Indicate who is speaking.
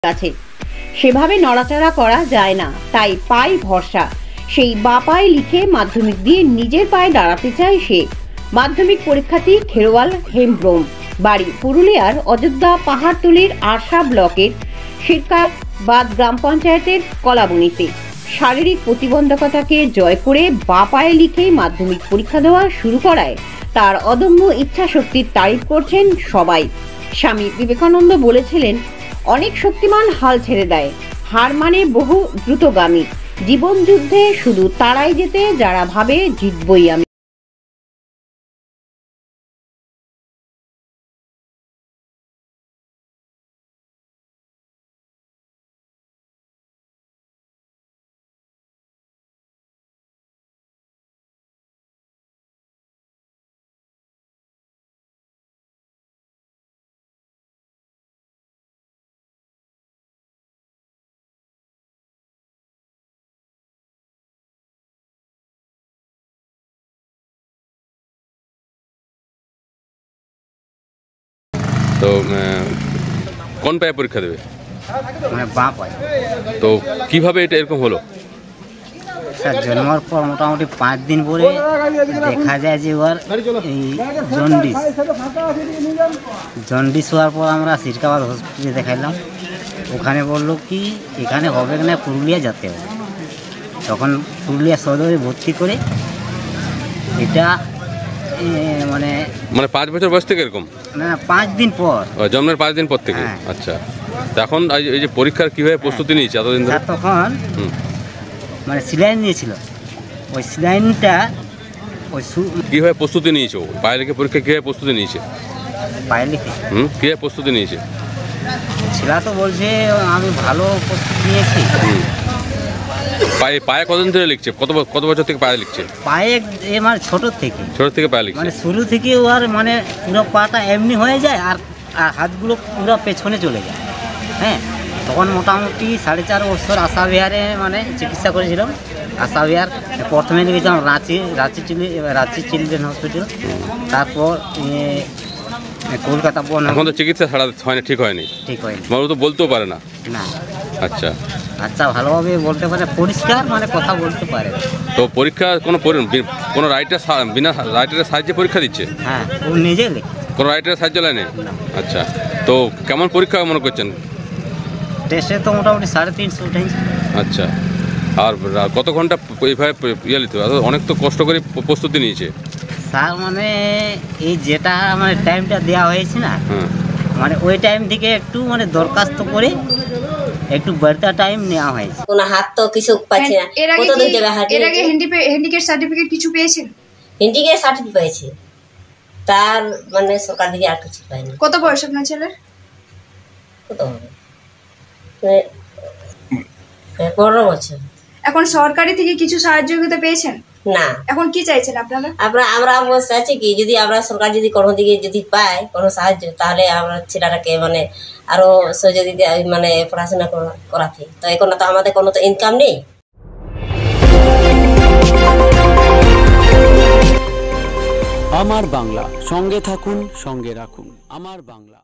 Speaker 1: আছে, সেভাবে নড়াচড়া করা যায় না, তাই পায়ে ভরসা। সেই বা পায়ে লিখে মাধ্যমিক দিয়ে নিজের পায়ে দাঁড়াতে চায় সে। মাধ্যমিক পরীক্ষার্থী খেরোয়াল হেমব্রম, বাড়ি পুরুলিয়ার অযোধ্যা পাহাড়তলির আরশা ব্লকের শিরকাবাদ গ্রাম পঞ্চায়েতের কলাবনীতে শারীরিক প্রতিবন্ধকতাকে জয় করে বা পায়ে লিখেই মাধ্যমিক পরীক্ষা দেওয়া শুরু করায় তার অদম্য ইচ্ছাশক্তির তারিফ করছেন সবাই। স্বামী বিবেকানন্দ বলেছিলেন, অনেক শক্তিমান হাল ছেড়ে দেয়, হার মানে বহু দ্রুতগামী। জীবন যুদ্ধে শুধু তারাই জেতে যারা ভাবে জিতবই আমি।
Speaker 2: তো কোন পায়ে পরীক্ষা দেবে?
Speaker 3: মানে বাঁ পায়ে।
Speaker 2: তো কিভাবে এটা এরকম হলো?
Speaker 3: স্যার জন্মের পর মোটামুটি 5 দিন পরে দেখা যায় যে ওর এই জন্ডিস হওয়ার পর আমরা শিরকাবাদ হসপিটালে দেখাইলাম। ওখানে বললো কি এখানে হবে না, পুরুলিয়া যেতে হবে। তখন পুরুলিয়া সদরে ভর্তি করে এটা মানে
Speaker 2: 5 বছর বয়স থেকে এরকম?
Speaker 3: না, 5 দিন পর,
Speaker 2: জন্মের 5 দিন পর থেকে।
Speaker 3: হ্যাঁ।
Speaker 2: আচ্ছা, এখন এই যে পরীক্ষার কিভাবে প্রস্তুতি নিয়েছে এতদিন ধরে?
Speaker 3: তখন মানে সিলাইন নিয়েছিল, ওই সিলাইনটা ওই
Speaker 2: কিভাবে প্রস্তুতি নিয়েছে? পায়ে লিখে পরীক্ষা কিভাবে প্রস্তুতি নিয়েছে?
Speaker 3: পায়ে লিখে
Speaker 2: কিভাবে প্রস্তুতি নিয়েছে?
Speaker 3: ছেলা তো বলছে আমি ভালো প্রস্তুতি নিয়েছি।
Speaker 2: পায়ে কতদিন ধরে লিখছে? কত বছর থেকে পায়ে লিখছে?
Speaker 3: পায়ে মানে ছোট থেকে পায়ে লিখছে, মানে শুরু থেকে ওর মানে পুরো পাটা এমনি হয়ে যায় আর হাতগুলো পুরো পেছনে চলে যায়। হ্যাঁ, তখন মোটামুটি 4.5 বছর আশা বিহারে মানে চিকিৎসা করেছিলাম। আশা বিহার প্রথমে গেছিলাম রাঁচি চিলড্রেন হসপিটাল, তারপর কলকাতা।
Speaker 2: এখন তো চিকিৎসা ছাড়া হয়নি, ঠিক হয়নি? মানুষ তো বলতেও পারে না। আচ্ছা,
Speaker 3: ভালোভাবে বলতে পারে, পরিষ্কার মানে কথা বলতে পারে।
Speaker 2: তো পরীক্ষা কোনো বিনা রাইটারের সাহায্যে পরীক্ষা দিচ্ছে?
Speaker 3: হ্যাঁ, ও নিজে লেখে,
Speaker 2: কোনো রাইটারের সাহায্য নেয়নি? আচ্ছা, তো কেমন পরীক্ষা মনে করছেন?
Speaker 3: টেস্টে তো মোটামুটি 350 উঠেছে।
Speaker 2: আচ্ছা, আর কত ঘন্টা এইভাবে নিতে হবে? অনেক তো কষ্ট করে প্রস্তুতি নিয়েছে
Speaker 3: স্যার। মানে এই যেটা মানে টাইমটা দেওয়া হয়েছে না, মানে ওই টাইম থেকে একটু মানে দরখাস্ত করে একটু বাড়তি টাইম নেওয়া হয়েছে।
Speaker 4: কোনো হাত তো কিছু পাচ্ছে না। কত দূর যাবে হাত?
Speaker 5: এর আগে হ্যান্ডিক্যাপ সার্টিফিকেট কিছু পেয়েছেন?
Speaker 4: হ্যান্ডিক্যাপ সার্টিফিকেট পেয়েছে, তার মানে সরকার থেকে আর কিছু পায়নি।
Speaker 5: কত বয়স আপনার ছেলের?
Speaker 4: কত হবে? 15 বছর।
Speaker 5: এখন সরকারি থেকে কিছু সাহায্য পেয়েছেন
Speaker 4: না? এখন
Speaker 5: কি চাইছেন আপনারা?
Speaker 4: আমরা চাইছি কি, যদি আমরা সরকার যদি কোনো দিকে যদি পায় কোনো সাহায্য, তাহলে আমরা ছেলেটাকে মানে আরো সহযোগিতা মানে পড়াশোনা করাতে। তো এখন তো আমাদের কোনো তো ইনকাম নেই।
Speaker 6: আমার বাংলা, সঙ্গে থাকুন, সঙ্গে রাখুন। আমার বাংলা।